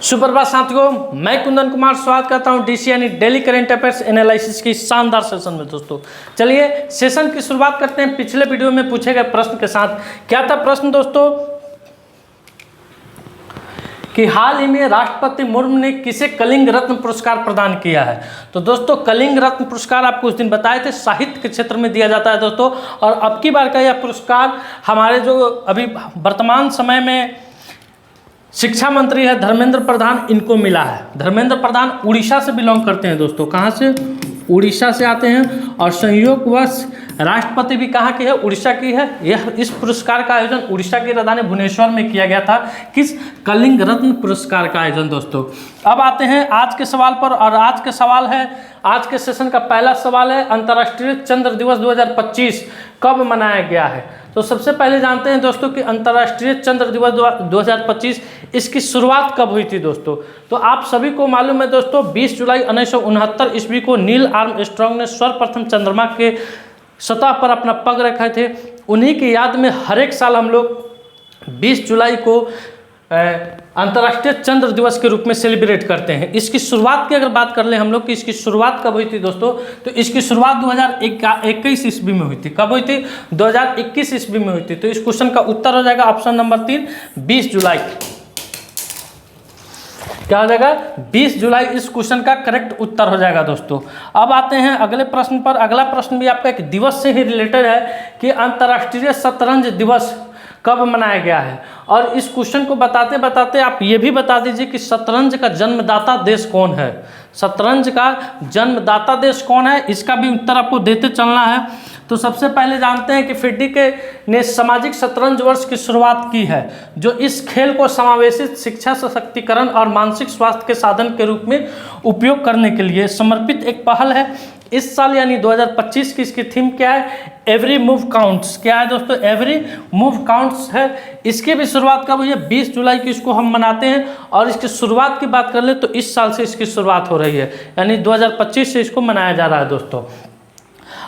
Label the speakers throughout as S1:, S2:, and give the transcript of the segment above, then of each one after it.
S1: सुप्रभात साथियों, मैं कुंदन कुमार स्वागत करता हूं डीसी यानी डेली करेंट अफेयर्स एनालिसिस की शानदार सेशन में। दोस्तों चलिए सेशन की शुरुआत करते हैं पिछले वीडियो में पूछे गए प्रश्न के साथ। क्या था प्रश्न दोस्तों कि हाल ही में राष्ट्रपति मुर्मू ने किसे कलिंग रत्न पुरस्कार प्रदान किया है। तो दोस्तों कलिंग रत्न पुरस्कार आपको उस दिन बताए थे साहित्य के क्षेत्र में दिया जाता है दोस्तों, और अब की बार का यह पुरस्कार हमारे जो अभी वर्तमान समय में शिक्षा मंत्री है धर्मेंद्र प्रधान, इनको मिला है। धर्मेंद्र प्रधान उड़ीसा से बिलोंग करते हैं दोस्तों। कहाँ से? उड़ीसा से आते हैं, और संयोगवश राष्ट्रपति भी कहाँ की है? उड़ीसा की है। यह इस पुरस्कार का आयोजन उड़ीसा की राजधानी भुवनेश्वर में किया गया था। किस? कलिंग रत्न पुरस्कार का आयोजन दोस्तों। अब आते हैं आज के सवाल पर, और आज के सवाल है, आज के सेशन का पहला सवाल है अंतर्राष्ट्रीय चंद्र दिवस 2025 कब मनाया गया है। तो सबसे पहले जानते हैं दोस्तों कि अंतर्राष्ट्रीय चंद्र दिवस 2025 इसकी शुरुआत कब हुई थी दोस्तों। तो आप सभी को मालूम है दोस्तों 20 जुलाई 1969 ईस्वी को नील आर्मस्ट्रांग ने सर्वप्रथम चंद्रमा के सतह पर अपना पग रखे थे। उन्हीं की याद में हर एक साल हम लोग 20 जुलाई को अंतर्राष्ट्रीय चंद्र दिवस के रूप में सेलिब्रेट करते हैं। इसकी शुरुआत की अगर बात कर ले हम लोग कि इसकी शुरुआत कब हुई थी दोस्तों, तो इसकी शुरुआत 2021 ईस्वी में हुई थी। कब हुई थी? 2021 ईस्वी में हुई थी। तो इस क्वेश्चन का उत्तर हो जाएगा ऑप्शन नंबर 3, 20 जुलाई। क्या हो जाएगा? 20 जुलाई इस क्वेश्चन का करेक्ट उत्तर हो जाएगा दोस्तों। अब आते हैं अगले प्रश्न पर। अगला प्रश्न भी आपका एक दिवस से ही रिलेटेड है कि अंतर्राष्ट्रीय शतरंज दिवस कब मनाया गया है। और इस क्वेश्चन को बताते बताते आप ये भी बता दीजिए कि शतरंज का जन्मदाता देश कौन है। शतरंज का जन्मदाता देश कौन है, इसका भी उत्तर आपको देते चलना है। तो सबसे पहले जानते हैं कि फिडे ने सामाजिक शतरंज वर्ष की शुरुआत की है, जो इस खेल को समावेशित शिक्षा, सशक्तिकरण और मानसिक स्वास्थ्य के साधन के रूप में उपयोग करने के लिए समर्पित एक पहल है। इस साल यानी 2025 की इसकी थीम क्या है? Every move counts. क्या है दोस्तों? एवरी मूव काउंट्स है। इसकी भी शुरुआत कब हुई है? 20 जुलाई की इसको हम मनाते हैं। और इसकी शुरुआत की बात कर ले तो इस साल से इसकी शुरुआत हो रही है, यानी 2025 से इसको मनाया जा रहा है दोस्तों।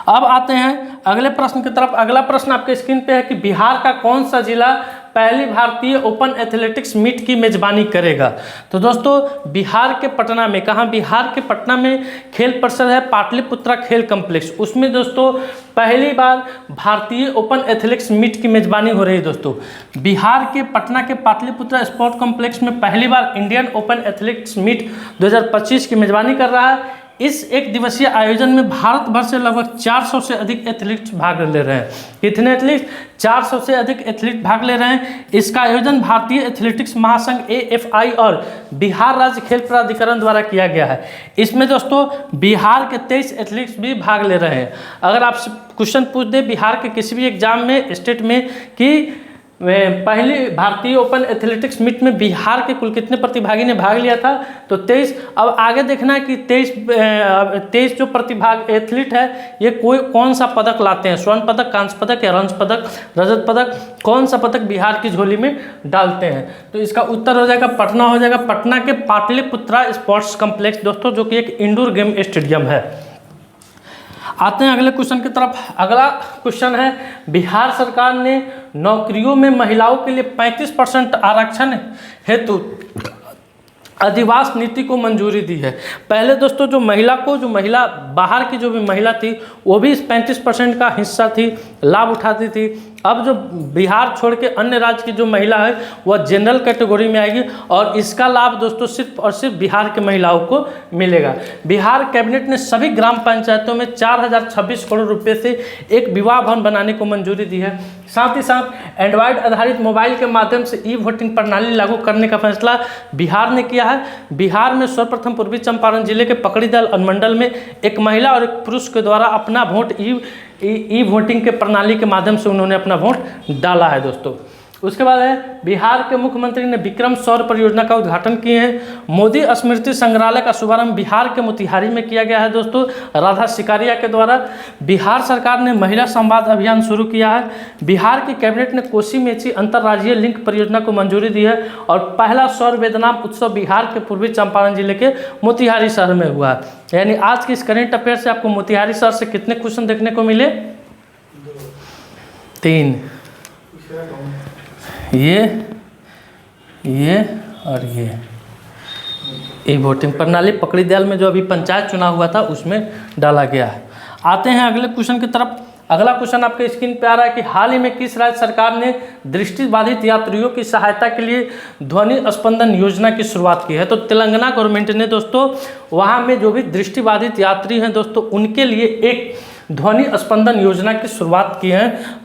S1: अब आते हैं अगले प्रश्न की तरफ। अगला प्रश्न आपके स्क्रीन पे है कि बिहार का कौन सा जिला पहली भारतीय ओपन एथलेटिक्स मीट की मेजबानी करेगा। तो दोस्तों बिहार के पटना में, कहाँ? बिहार के पटना में खेल परिसर है पाटलिपुत्रा खेल कम्प्लेक्स, उसमें दोस्तों पहली बार भारतीय ओपन एथलेटिक्स मीट की मेजबानी हो रही है दोस्तों। बिहार के पटना के पाटलिपुत्रा स्पोर्ट कॉम्प्लेक्स में पहली बार इंडियन ओपन एथलेटिक्स मीट 2025 की मेजबानी कर रहा है। इस एक दिवसीय आयोजन में भारत भर से लगभग 400 से अधिक एथलीट्स भाग ले रहे हैं। कितने एथलीट? 400 से अधिक एथलीट भाग ले रहे हैं। इसका आयोजन भारतीय एथलेटिक्स महासंघ AFI और बिहार राज्य खेल प्राधिकरण द्वारा किया गया है। इसमें दोस्तों बिहार के 23 एथलीट्स भी भाग ले रहे हैं। अगर आप क्वेश्चन पूछ दे बिहार के किसी भी एग्जाम में स्टेट में कि पहली भारतीय ओपन एथलेटिक्स मीट में बिहार के कुल कितने प्रतिभागी ने भाग लिया था, तो 23। अब आगे देखना है कि 23 जो प्रतिभाग एथलीट है ये कौन सा पदक लाते हैं। स्वर्ण पदक, कांस्य पदक या रंज पदक, रजत पदक, कौन सा पदक बिहार की झोली में डालते हैं। तो इसका उत्तर हो जाएगा पटना हो जाएगा। पटना के पाटलिपुत्रा स्पोर्ट्स कम्प्लेक्स दोस्तों, जो कि एक इंडोर गेम स्टेडियम है। आते हैं अगले क्वेश्चन की तरफ। अगला क्वेश्चन है बिहार सरकार ने नौकरियों में महिलाओं के लिए 35% आरक्षण हेतु अधिवास नीति को मंजूरी दी है। पहले दोस्तों जो महिला बाहर की जो भी महिला थी वो भी इस 35% का हिस्सा थी, लाभ उठाती थी। अब जो बिहार छोड़ के अन्य राज्य की जो महिला है वह जनरल कैटेगरी में आएगी, और इसका लाभ दोस्तों सिर्फ और सिर्फ बिहार के महिलाओं को मिलेगा। बिहार कैबिनेट ने सभी ग्राम पंचायतों में 4026 करोड़ रुपए से एक विवाह भवन बनाने को मंजूरी दी है। साथ ही साथ एंड्रॉयड आधारित मोबाइल के माध्यम से ई-वोटिंग प्रणाली लागू करने का फैसला बिहार ने किया है। बिहार में सर्वप्रथम पूर्वी चंपारण जिले के पकड़ीदल अनुमंडल में एक महिला और एक पुरुष के द्वारा अपना वोट ई वोटिंग के प्रणाली के माध्यम से उन्होंने अपना वोट डाला है दोस्तों। उसके बाद है बिहार के मुख्यमंत्री ने विक्रम सौर परियोजना का उद्घाटन किए हैं। मोदी स्मृति संग्रहालय का शुभारंभ बिहार के मोतिहारी में किया गया है दोस्तों, राधा सिकारिया के द्वारा। बिहार सरकार ने महिला संवाद अभियान शुरू किया है। बिहार की कैबिनेट ने कोसी मेची अंतर्राज्यीय लिंक परियोजना को मंजूरी दी है, और पहला सौर वेदनाम उत्सव बिहार के पूर्वी चंपारण जिले के मोतिहारी शहर में हुआ है। यानी आज की इस करेंट अफेयर से आपको मोतिहारी शहर से कितने क्वेश्चन देखने को मिले? 3। ये और ये ई वोटिंग प्रणाली पकड़ी दयाल में जो अभी पंचायत चुनाव हुआ था उसमें डाला गया है। आते हैं अगले क्वेश्चन की तरफ। अगला क्वेश्चन आपके स्क्रीन पे आ रहा है कि हाल ही में किस राज्य सरकार ने दृष्टिबाधित यात्रियों की सहायता के लिए ध्वनि स्पंदन योजना की शुरुआत की है? तो तेलंगाना गवर्नमेंट ने दोस्तों वहाँ में जो भी दृष्टिबाधित यात्री हैं दोस्तों उनके लिए एक ध्वनि स्पंदन योजना की शुरुआत की है।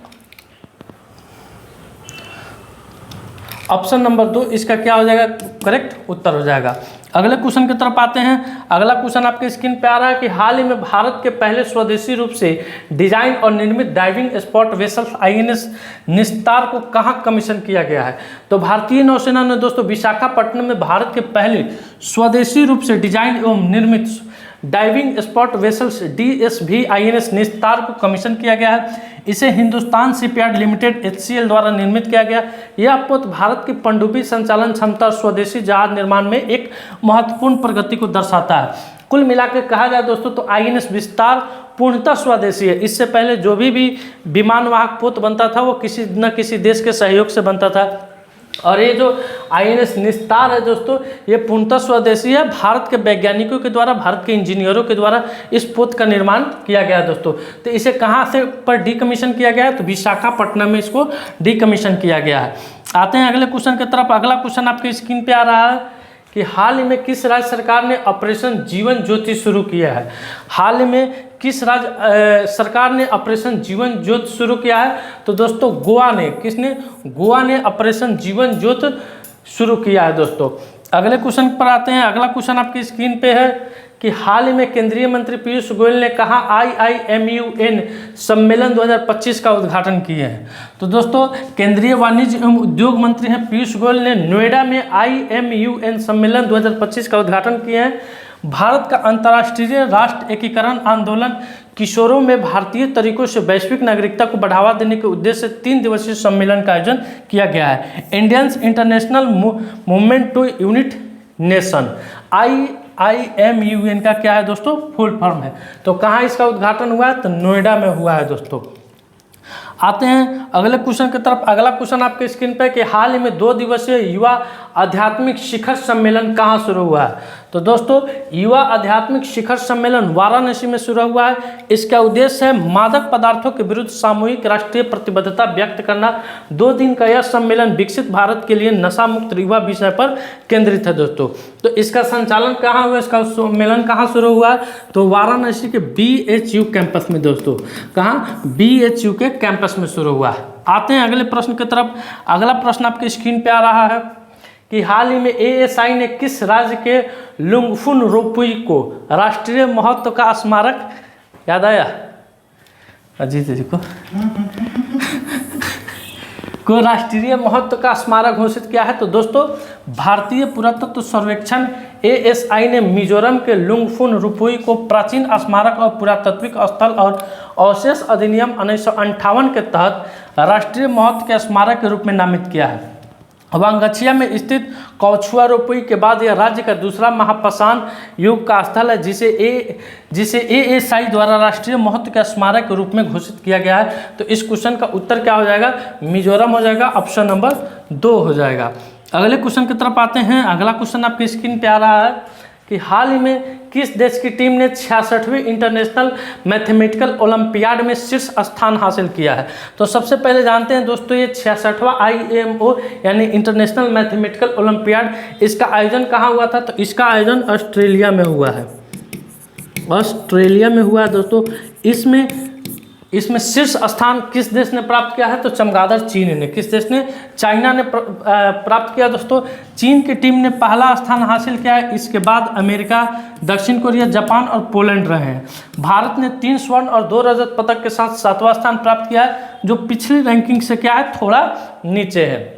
S1: ऑप्शन नंबर 2 इसका क्या हो जाएगा? करेक्ट उत्तर हो जाएगा। अगले क्वेश्चन की तरफ आते हैं। अगला क्वेश्चन आपके स्क्रीन पे आ रहा है कि हाल ही में भारत के पहले स्वदेशी रूप से डिजाइन और निर्मित डाइविंग स्पॉट वेसल INS निस्तार को कहाँ कमीशन किया गया है? तो भारतीय नौसेना ने दोस्तों विशाखापट्टनम में भारत के पहले स्वदेशी रूप से डिजाइन एवं निर्मित diving spot vessels DSV INS निस्तार को कमीशन किया गया है। इसे हिंदुस्तान शिपयार्ड लिमिटेड HCL द्वारा निर्मित किया गया। यह पोत भारत की पनडुब्बी संचालन क्षमता और स्वदेशी जहाज निर्माण में एक महत्वपूर्ण प्रगति को दर्शाता है। कुल मिलाकर कहा जाए दोस्तों तो INS विस्तार पूर्णतः स्वदेशी है। इससे पहले जो भी विमान वाहक पोत बनता था वो किसी न किसी देश के सहयोग से बनता था, और ये जो INS निस्तार है दोस्तों ये पूर्णतः स्वदेशी है। भारत के वैज्ञानिकों के द्वारा, भारत के इंजीनियरों के द्वारा इस पोत का निर्माण किया गया है दोस्तों। तो इसे कहाँ से पर डीकमीशन किया गया है? तो विशाखापट्टनम में इसको डीकमीशन किया गया है। आते हैं अगले क्वेश्चन की तरफ। अगला क्वेश्चन आपके स्क्रीन पे आ रहा है कि हाल ही में किस राज्य सरकार ने ऑपरेशन जीवन ज्योति शुरू किया है? हाल ही में किस राज्य सरकार ने ऑपरेशन जीवन ज्योति शुरू किया है? तो दोस्तों गोवा ने, किसने? गोवा ने ऑपरेशन जीवन ज्योति शुरू किया है दोस्तों। अगले क्वेश्चन पर आते हैं। अगला क्वेश्चन आपकी स्क्रीन पे है कि हाल ही में केंद्रीय मंत्री पीयूष गोयल ने कहा IIMUN सम्मेलन 2025 का उद्घाटन किए हैं? तो दोस्तों केंद्रीय वाणिज्य एवं उद्योग मंत्री हैं पीयूष गोयल ने नोएडा में IMUN सम्मेलन 2025 का उद्घाटन किए हैं। भारत का अंतर्राष्ट्रीय राष्ट्र एकीकरण आंदोलन किशोरों में भारतीय तरीकों से वैश्विक नागरिकता को बढ़ावा देने के उद्देश्य से 3 दिवसीय सम्मेलन का आयोजन किया गया है। Indians international movement to unite nation IIMUN का क्या है दोस्तों? फुल फॉर्म है। तो कहाँ इसका उद्घाटन हुआ है? तो नोएडा में हुआ है दोस्तों। आते हैं अगले क्वेश्चन की तरफ। अगला क्वेश्चन आपके स्क्रीन पे कि हाल ही में 2 दिवसीय युवा आध्यात्मिक शिखर सम्मेलन कहाँ शुरू हुआ है? तो दोस्तों युवा आध्यात्मिक शिखर सम्मेलन वाराणसी में शुरू हुआ है। इसका उद्देश्य है मादक पदार्थों के विरुद्ध सामूहिक राष्ट्रीय प्रतिबद्धता व्यक्त करना। 2 दिन का यह सम्मेलन विकसित भारत के लिए नशा मुक्त युवा विषय पर केंद्रित है दोस्तों। तो इसका संचालन कहाँ हुआ? इसका सम्मेलन कहाँ शुरू हुआ है? तो वाराणसी के BHU कैंपस में दोस्तों। कहाँ? BHU के कैंपस में शुरू हुआ है। आते हैं अगले प्रश्न की तरफ। अगला प्रश्न आपके स्क्रीन पे आ रहा है कि हाल ही में ASI ने किस राज्य के लुंगफुन रोपुई को राष्ट्रीय महत्व का स्मारक, याद आया अजीत जी को राष्ट्रीय महत्व का स्मारक घोषित किया है? तो दोस्तों भारतीय पुरातत्व सर्वेक्षण ASI ने मिजोरम के लुंगफुन रुपुई को प्राचीन स्मारक और पुरातात्विक स्थल और अवशेष अधिनियम 1958 के तहत राष्ट्रीय महत्व के स्मारक के रूप में नामित किया है। वांगछिया में स्थित कौछुआ रोपुई के बाद यह राज्य का दूसरा महापाषाण युग का स्थल है जिसे ASI द्वारा राष्ट्रीय महत्व के स्मारक के रूप में घोषित किया गया है। तो इस क्वेश्चन का उत्तर क्या हो जाएगा? मिजोरम हो जाएगा। ऑप्शन नंबर 2 हो जाएगा। अगले क्वेश्चन की तरफ आते हैं। अगला क्वेश्चन आपकी स्क्रीन पे आ रहा है कि हाल ही में किस देश की टीम ने 66वें इंटरनेशनल मैथमेटिकल ओलंपियाड में शीर्ष स्थान हासिल किया है? तो सबसे पहले जानते हैं दोस्तों ये 66वां IMO यानी इंटरनेशनल मैथमेटिकल ओलंपियाड, इसका आयोजन कहाँ हुआ था? तो इसका आयोजन ऑस्ट्रेलिया में हुआ है। ऑस्ट्रेलिया में हुआ है दोस्तों। इसमें शीर्ष स्थान किस देश ने प्राप्त किया है? तो चमगादड़ चीन ने। किस देश ने? चाइना ने प्राप्त किया दोस्तों। चीन की टीम ने पहला स्थान हासिल किया है। इसके बाद अमेरिका, दक्षिण कोरिया, जापान और पोलैंड रहे हैं। भारत ने 3 स्वर्ण और 2 रजत पदक के साथ 7वां स्थान प्राप्त किया है, जो पिछली रैंकिंग से क्या है? थोड़ा नीचे है।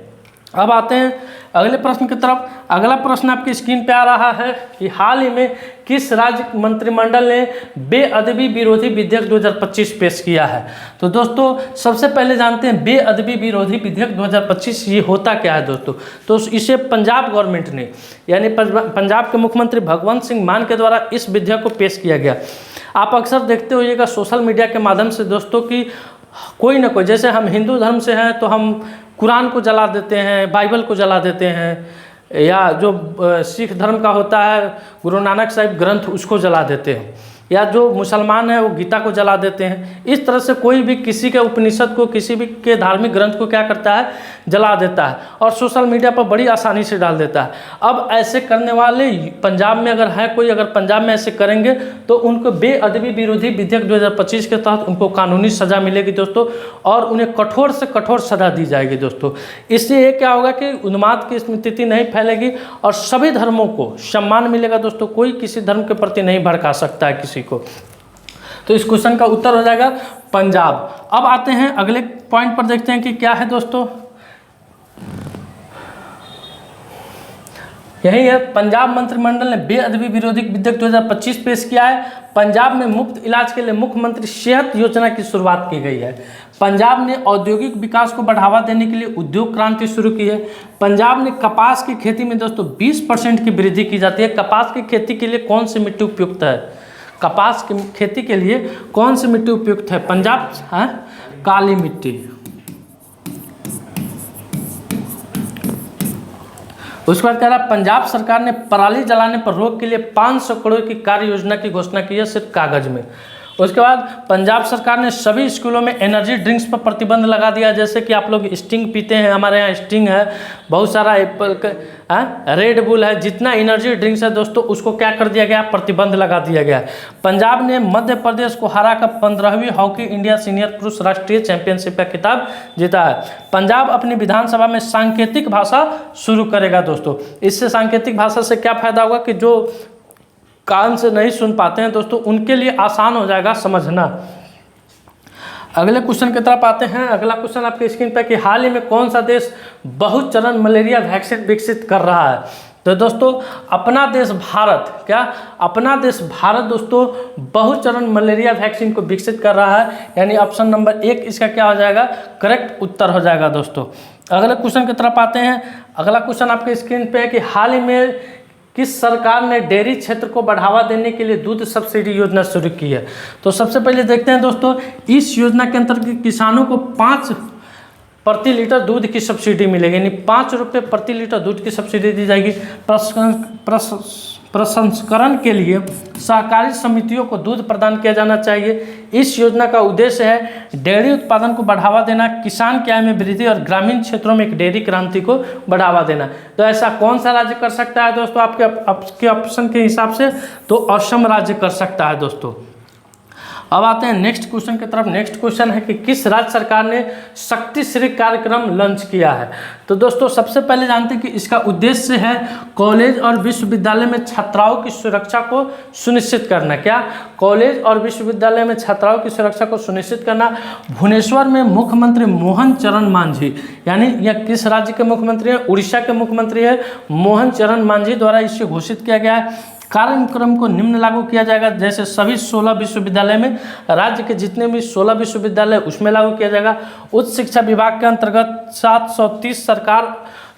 S1: अब आते हैं अगले प्रश्न की तरफ। अगला प्रश्न आपकी स्क्रीन पे आ रहा है कि हाल ही में किस राज्य मंत्रिमंडल ने बेअदबी विरोधी विधेयक 2025 पेश किया है? तो दोस्तों सबसे पहले जानते हैं बेअदबी विरोधी विधेयक 2025 ये होता क्या है दोस्तों? तो इसे पंजाब गवर्नमेंट ने यानी पंजाब के मुख्यमंत्री भगवंत सिंह मान के द्वारा इस विधेयक को पेश किया गया। आप अक्सर देखते होइएगा सोशल मीडिया के माध्यम से दोस्तों कि कोई ना कोई, जैसे हम हिंदू धर्म से हैं तो हम कुरान को जला देते हैं, बाइबल को जला देते हैं, या जो सिख धर्म का होता है गुरु नानक साहिब ग्रंथ उसको जला देते हैं, या जो मुसलमान है वो गीता को जला देते हैं। इस तरह से कोई भी किसी के उपनिषद को, किसी भी के धार्मिक ग्रंथ को क्या करता है, जला देता है और सोशल मीडिया पर बड़ी आसानी से डाल देता है। अब ऐसे करने वाले पंजाब में अगर है कोई, अगर पंजाब में ऐसे करेंगे तो उनको बेअदबी विरोधी विधेयक 2025 के तहत उनको कानूनी सज़ा मिलेगी दोस्तों, और उन्हें कठोर से कठोर सज़ा दी जाएगी दोस्तों। इससे ये क्या होगा कि उन्माद की स्थिति नहीं फैलेगी और सभी धर्मों को सम्मान मिलेगा दोस्तों। कोई किसी धर्म के प्रति नहीं भड़का सकता है किसी को। तो इस क्वेश्चन का उत्तर हो जाएगा पंजाब। अब आते हैं अगले पॉइंट पर, देखते हैं कि क्या है दोस्तों। यही है, पंजाब मंत्रिमंडल ने बेअदबी विरोधी विधेयक 2025 पेश किया है। पंजाब में मुफ्त इलाज के लिए मुख्यमंत्री सेहत योजना की शुरुआत की गई है। पंजाब ने औद्योगिक विकास को बढ़ावा देने के लिए उद्योग क्रांति शुरू की है। पंजाब ने कपास की खेती में दोस्तों 20% की वृद्धि की जाती है। कपास की खेती के लिए कौन सी मिट्टी उपयुक्त है? कपास की खेती के लिए कौन सी मिट्टी उपयुक्त है? पंजाब है काली मिट्टी। उसके बाद कह रहा है पंजाब सरकार ने पराली जलाने पर रोक के लिए 500 करोड़ की कार्य योजना की घोषणा की है, सिर्फ कागज में। उसके बाद पंजाब सरकार ने सभी स्कूलों में एनर्जी ड्रिंक्स पर प्रतिबंध लगा दिया। जैसे कि आप लोग स्टिंग पीते हैं, हमारे यहाँ स्टिंग है, बहुत सारा एप्पल का रेड बुल है, जितना एनर्जी ड्रिंक्स है दोस्तों उसको क्या कर दिया गया, प्रतिबंध लगा दिया गया। पंजाब ने मध्य प्रदेश को हराकर 15वीं हॉकी इंडिया सीनियर पुरुष राष्ट्रीय चैंपियनशिप का खिताब जीता है। पंजाब अपनी विधानसभा में सांकेतिक भाषा शुरू करेगा दोस्तों। इससे सांकेतिक भाषा से क्या फायदा होगा कि जो कान से नहीं सुन पाते हैं दोस्तों उनके लिए आसान हो जाएगा समझना। अगले क्वेश्चन की तरफ आते हैं। अगला क्वेश्चन आपके स्क्रीन पर कि हाल ही में कौन सा देश बहुचरण मलेरिया वैक्सीन विकसित कर रहा है? तो दोस्तों अपना देश भारत, क्या अपना देश भारत दोस्तों बहुचरण मलेरिया वैक्सीन को विकसित कर रहा है, यानी ऑप्शन नंबर 1 इसका क्या हो जाएगा, करेक्ट उत्तर हो जाएगा दोस्तों। अगले क्वेश्चन की तरफ आते हैं। अगला क्वेश्चन आपके स्क्रीन पे है कि हाल ही में किस सरकार ने डेयरी क्षेत्र को बढ़ावा देने के लिए दूध सब्सिडी योजना शुरू की है? तो सबसे पहले देखते हैं दोस्तों, इस योजना के अंतर्गत किसानों को 5 प्रति लीटर दूध की सब्सिडी मिलेगी, यानी 5 रुपये प्रति लीटर दूध की सब्सिडी दी जाएगी। प्रसंस्करण के लिए सहकारी समितियों को दूध प्रदान किया जाना चाहिए। इस योजना का उद्देश्य है डेयरी उत्पादन को बढ़ावा देना, किसान की आय में वृद्धि और ग्रामीण क्षेत्रों में एक डेयरी क्रांति को बढ़ावा देना। तो ऐसा कौन सा राज्य कर सकता है दोस्तों आपके ऑप्शन के हिसाब से? तो असम राज्य कर सकता है दोस्तों। अब आते हैं नेक्स्ट क्वेश्चन की तरफ। नेक्स्ट क्वेश्चन है कि किस राज्य सरकार ने शक्ति श्री कार्यक्रम लॉन्च किया है? तो दोस्तों सबसे पहले जानते हैं कि इसका उद्देश्य है कॉलेज और विश्वविद्यालय में छात्राओं की सुरक्षा को सुनिश्चित करना। क्या? कॉलेज और विश्वविद्यालय में छात्राओं की सुरक्षा को सुनिश्चित करना। भुवनेश्वर में मुख्यमंत्री मोहन चरण मांझी, यानी यह किस राज्य के मुख्यमंत्री है? उड़ीसा के मुख्यमंत्री है मोहन चरण मांझी द्वारा इसे घोषित किया गया है। कार्यक्रम को निम्न लागू किया जाएगा, जैसे सभी 16 विश्वविद्यालय में, राज्य के जितने भी 16 विश्वविद्यालय उसमें लागू किया जाएगा। उच्च शिक्षा विभाग के अंतर्गत 730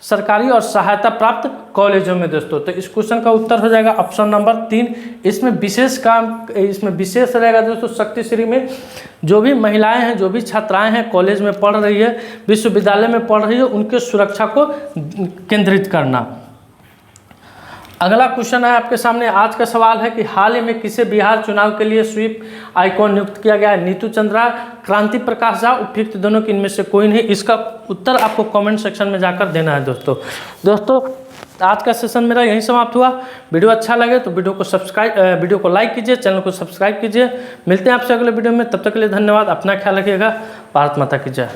S1: सरकारी और सहायता प्राप्त कॉलेजों में दोस्तों। तो इस क्वेश्चन का उत्तर हो जाएगा ऑप्शन नंबर 3। इसमें विशेष रहेगा दोस्तों, शक्ति श्री में जो भी महिलाएं हैं, जो भी छात्राएं हैं कॉलेज में पढ़ रही है, विश्वविद्यालय में पढ़ रही है, उनके सुरक्षा को केंद्रित करना। अगला क्वेश्चन है आपके सामने। आज का सवाल है कि हाल ही में किसे बिहार चुनाव के लिए स्वीप आइकॉन नियुक्त किया गया है? नीतू चंद्रा, क्रांति प्रकाश झा, उपयुक्त दोनों की इनमें से कोई नहीं। इसका उत्तर आपको कमेंट सेक्शन में जाकर देना है दोस्तों। आज का सेशन मेरा यहीं समाप्त हुआ। वीडियो अच्छा लगे तो वीडियो को लाइक कीजिए, चैनल को सब्सक्राइब कीजिए। मिलते हैं आपसे अगले वीडियो में, तब तक के लिए धन्यवाद। अपना ख्याल रखिएगा। भारत माता की जय।